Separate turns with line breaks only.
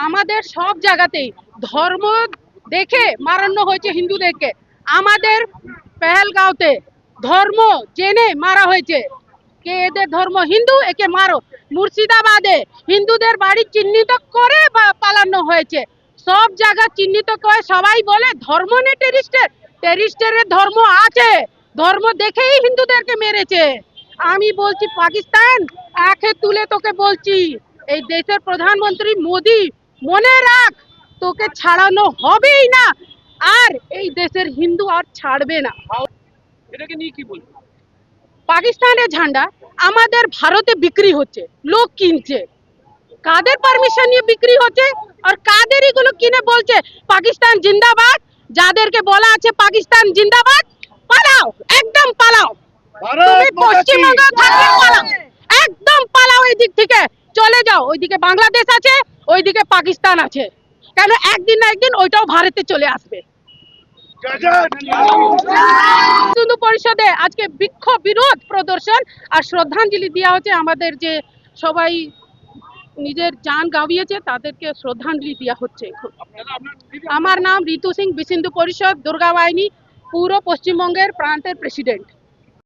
আমাদের সব জায়গাতেই ধর্ম দেখে মারানো হয়েছে হিন্দুদেরকে। আমাদের পেহেলগাঁওতে ধর্ম জেনে মারা হয়েছে, কে এদের ধর্ম হিন্দু, একে মারো। মুর্শিদাবাদে হিন্দুদের বাড়ি চিহ্নিত করে পালানো হয়েছে। সব জায়গা চিহ্নিত করে সবাই বলে ধর্ম নেই টেরিস্টের, টেরিস্টের ধর্ম আছে, ধর্ম দেখেই হিন্দুদেরকে মেরেছে। আমি বলছি পাকিস্তান, আঁখে তুলে তোকে বলছি, এই দেশের প্রধানমন্ত্রী মোদি মনে রাখ, তোকে ছাড়ানো হবেই না, আর এই দেশের হিন্দু আর ছাড়বে না।
এটাকে নিয়ে কি বলবো?
পাকিস্তানের ঝান্ডা আমাদের ভারতে বিক্রি হচ্ছে, লোক কিনছে। কাদের পারমিশন নিয়ে বিক্রি হচ্ছে আর কাদের এগুলো কিনে বলছে পাকিস্তান জিন্দাবাদ? যাদেরকে বলা আছে পাকিস্তান জিন্দাবাদ, পালাও, একদম পালাও। তুমি পশ্চিমবঙ্গ থাকলে পালাও, একদম পালাও, এই দিক থেকে চলে যাও। ওইদিকে বাংলাদেশ আছে, ওইদিকে পাকিস্তান আছে, কেন একদিন না একদিন ওইটাও ভারতে চলে আসবে। হিন্দু পরিষদে আজকে বিক্ষোভ বিরোধ প্রদর্শন আর শ্রদ্ধাঞ্জলি দেওয়া হচ্ছে। আমাদের যে সবাই নিজের জান গাওয়িয়েছে তাদেরকে শ্রদ্ধাঞ্জলি দেওয়া হচ্ছে। আমার নাম ঋতু সিং, বিশ হিন্দু পরিষদ দুর্গা বাহিনী পুরো পশ্চিমবঙ্গের প্রান্তের প্রেসিডেন্ট।